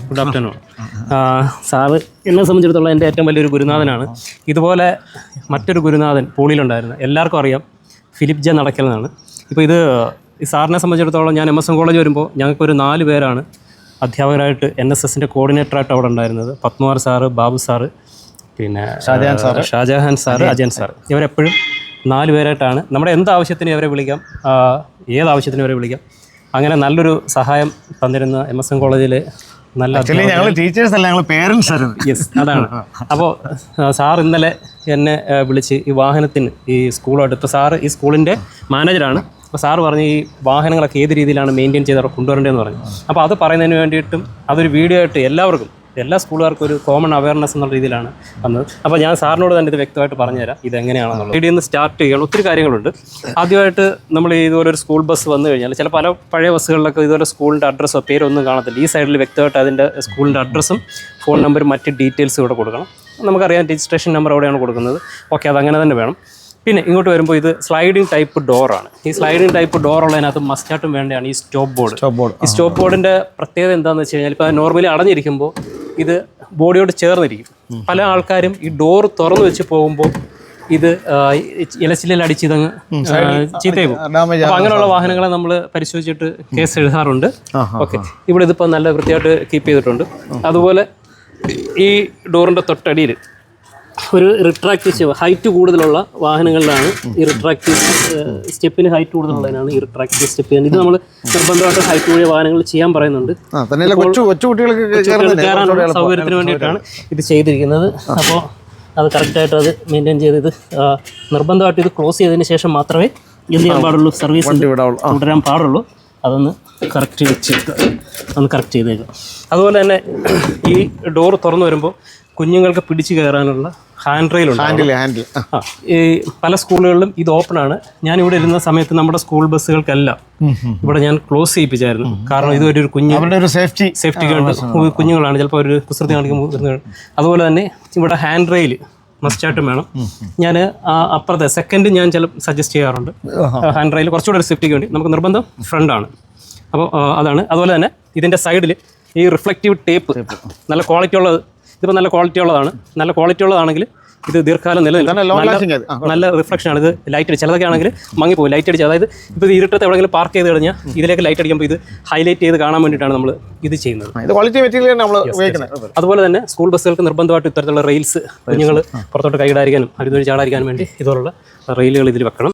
Good afternoon. Sir എന്നെ സംബന്ധിച്ചിടത്തോളം എൻ്റെ ഏറ്റവും വലിയൊരു ഗുരുനാഥനാണ്. ഇതുപോലെ മറ്റൊരു ഗുരുനാഥൻ പൂളിയിലുണ്ടായിരുന്നു, എല്ലാവർക്കും അറിയാം, ഫിലിപ്പ് ജെ നടക്കൽ എന്നാണ്. ഇപ്പോൾ ഇത് ഈ സാറിനെ സംബന്ധിച്ചിടത്തോളം ഞാൻ MSM കോളേജ് വരുമ്പോൾ ഞങ്ങൾക്കൊരു 4 പേരാണ് അധ്യാപകരായിട്ട് NSSൻ്റെ കോർഡിനേറ്ററായിട്ട് അവിടെ ഉണ്ടായിരുന്നത്. പത്മകുമാർ സാറ്, ബാബു സാറ്, പിന്നെ ഷാജഹാൻ സാറ്, അജയൻ സാറ്. ഇവരെപ്പോഴും 4 പേരായിട്ടാണ് നമ്മുടെ എന്താവശ്യത്തിന് ഇവരെ വിളിക്കാം, ഏതാവശ്യത്തിന് ഇവരെ വിളിക്കാം. അങ്ങനെ നല്ലൊരു സഹായം തന്നിരുന്ന MSM കോളേജിൽ നല്ല ടീച്ചേഴ്സ് അല്ല, ഞങ്ങൾ പേരൻസ് ആയിരുന്നു. യെസ്, അതാണ്. അപ്പോൾ സാർ ഇന്നലെ എന്നെ വിളിച്ച് ഈ വാഹനത്തിന് ഈ സ്കൂളുമായിട്ട്, ഇപ്പോൾ സാറ് ഈ സ്കൂളിൻ്റെ മാനേജറാണ്. അപ്പോൾ സാറ് പറഞ്ഞ് ഈ വാഹനങ്ങളൊക്കെ ഏത് രീതിയിലാണ് മെയിൻറ്റെയിൻ ചെയ്ത് അവിടെ കൊണ്ടുവരേണ്ടതെന്ന് പറഞ്ഞു. അപ്പോൾ അത് പറയുന്നതിന് വേണ്ടിയിട്ടും അതൊരു വീഡിയോ ആയിട്ട് എല്ലാവർക്കും, എല്ലാ സ്കൂളുകാർക്കും ഒരു കോമൺ അവയർനെസ് എന്നുള്ള രീതിയിലാണ് വന്നത്. അപ്പോൾ ഞാൻ സാറിനോട് തന്നെ ഇത് വ്യക്തമായിട്ട് പറഞ്ഞുതരാം ഇതെങ്ങനെയാണെന്നുള്ളത്. ഇതിൽ നിന്ന് സ്റ്റാർട്ട് ചെയ്യണം. ഒത്തിരി കാര്യങ്ങളുണ്ട്. ആദ്യമായിട്ട് നമ്മൾ ഇതുപോലെ ഒരു സ്കൂൾ ബസ് വന്നു കഴിഞ്ഞാൽ ചില പല പഴയ ബസ്സുകളിലൊക്കെ ഇതുപോലെ സ്കൂളിൻ്റെ അഡ്രസ്സോ പേരൊന്നും കാണത്തില്ല. ഈ സൈഡിൽ വ്യക്തമായിട്ട് അതിൻ്റെ സ്കൂളിൻ്റെ അഡ്രസ്സും ഫോൺ നമ്പറും മറ്റ് ഡീറ്റെയിൽസും ഇവിടെ കൊടുക്കണം. നമുക്കറിയാം രജിസ്ട്രേഷൻ നമ്പർ അവിടെയാണ് കൊടുക്കുന്നത്. ഓക്കെ, അതങ്ങനെ തന്നെ വേണം. പിന്നെ ഇങ്ങോട്ട് വരുമ്പോൾ ഇത് സ്ലൈഡിങ് ടൈപ്പ് ഡോറാണ്. ഈ സ്ലൈഡിങ് ടൈപ്പ് ഡോർ ഉള്ളതിനകത്ത് മസ്റ്റായിട്ടും വേണ്ടതാണ് ഈ സ്റ്റോപ്പ് ബോർഡ്. ഈ സ്റ്റോപ്പ് ബോർഡിൻ്റെ പ്രത്യേകത എന്താണെന്ന് വെച്ച് കഴിഞ്ഞാൽ, ഇപ്പോൾ നോർമലി അടഞ്ഞിരിക്കുമ്പോൾ ഇത് ബോഡിയോട് ചേർന്നിരിക്കും. പല ആൾക്കാരും ഈ ഡോർ തുറന്നു വെച്ച് പോകുമ്പോൾ ഇത് ഇലച്ചിലിൽ അടിച്ച് ഇതങ്ങ് ചീത്തയാകും. അപ്പോൾ അങ്ങനെയുള്ള വാഹനങ്ങളെ നമ്മൾ പരിശോധിച്ചിട്ട് കേസ് എഴുതാറുണ്ട്. ഓക്കെ, ഇവിടെ ഇതിപ്പോൾ നല്ല വൃത്തിയായിട്ട് കീപ്പ് ചെയ്തിട്ടുണ്ട്. അതുപോലെ ഈ ഡോറിൻ്റെ തൊട്ടടിയിൽ ഒരു റിട്രാക്റ്റീവ് സ്റ്റെപ്പ്, ഹൈറ്റ് കൂടുതലുള്ള വാഹനങ്ങളിലാണ് ഈ റിട്രാക്റ്റീവ് സ്റ്റെപ്പിന് ഹൈറ്റ് കൂടുതലുള്ളതിനാണ് ഈ റിട്രാക്റ്റീവ് സ്റ്റെപ്പ്. ഇത് നമ്മൾ നിർബന്ധമായിട്ട് ഹൈറ്റ് കൂടിയ വാഹനങ്ങൾ ചെയ്യാൻ പറയുന്നുണ്ട്. കയറാനുള്ള സൗകര്യത്തിന് വേണ്ടിയിട്ടാണ് ഇത് ചെയ്തിരിക്കുന്നത്. അപ്പോൾ അത് കറക്റ്റായിട്ട് അത് മെയിൻറ്റെയിൻ ചെയ്ത് ഇത് നിർബന്ധമായിട്ട് ഇത് ക്ലോസ് ചെയ്തതിന് ശേഷം മാത്രമേ എന്ത് ചെയ്യാൻ പാടുള്ളൂ, സർവീസ് തുടരാൻ പാടുള്ളൂ. അതൊന്ന് കറക്റ്റ് ചെയ്തേക്കുക. അതുപോലെ തന്നെ ഈ ഡോർ തുറന്നു വരുമ്പോൾ കുഞ്ഞുങ്ങൾക്ക് പിടിച്ചു കയറാനുള്ള ഹാൻഡ് റെയിലുണ്ട്. ഈ പല സ്കൂളുകളിലും ഇത് ഓപ്പണാണ്. ഞാൻ ഇവിടെ ഇരുന്ന സമയത്ത് നമ്മുടെ സ്കൂൾ ബസ്സുകൾക്കെല്ലാം ഇവിടെ ഞാൻ ക്ലോസ് ചെയ്യിപ്പിച്ചായിരുന്നു. കാരണം ഇതൊരു സേഫ്റ്റി കുഞ്ഞുങ്ങളാണ്, ചിലപ്പോൾ ഒരു കുസൃതി കാണിക്കുമ്പോൾ. അതുപോലെ തന്നെ ഇവിടെ ഹാൻഡ് റെയിൽ മസ്റ്റായിട്ടും വേണം. ഞാൻ അപ്പുറത്തെ സെക്കൻഡ് ഞാൻ സജസ്റ്റ് ചെയ്യാറുണ്ട്. ഹാൻഡ് റെയിൽ കുറച്ചുകൂടെ ഒരു സേഫ്റ്റിക്ക് വേണ്ടി നമുക്ക് നിർബന്ധം ഫ്രണ്ടാണ്. അപ്പോൾ അതാണ്. അതുപോലെ തന്നെ ഇതിൻ്റെ സൈഡിൽ ഈ റിഫ്ലക്റ്റീവ് ടേപ്പ് നല്ല ക്വാളിറ്റി ഉള്ളത്, ഇതിപ്പോൾ നല്ല ക്വാളിറ്റി ഉള്ളതാണെങ്കിൽ ഇത് ദീർഘകാലം നിലനിൽക്കും. നല്ല റിഫ്ലക്ഷനാണ്. ഇത് ലൈറ്റ് അടിച്ച് ചിലതൊക്കെ ആണെങ്കിൽ മങ്ങിപ്പോകും ലൈറ്റ് അടിച്ച്. അതായത് ഇപ്പോൾ ഇത് ഇരുട്ടത്ത് എവിടെയെങ്കിലും പാർക്ക് ചെയ്ത് കഴിഞ്ഞാൽ ഇതിലേക്ക് ലൈറ്റ് അടിക്കുമ്പോൾ ഇത് ഹൈലൈറ്റ് ചെയ്ത് കാണാൻ വേണ്ടിയിട്ടാണ് നമ്മൾ ഇത് ചെയ്യുന്നത്. അതുപോലെ തന്നെ സ്കൂൾ ബസ്സുകൾക്ക് നിർബന്ധമായിട്ട് ഇത്തരത്തിലുള്ള റെയിൽസ് കുഞ്ഞുങ്ങൾ പുറത്തോട്ട് കൈയിടാതിരിക്കാനും അതുവഴി ചാടാതിരിക്കാനും വേണ്ടി ഇതുപോലുള്ള റെയിലുകൾ ഇതിൽ വെക്കണം.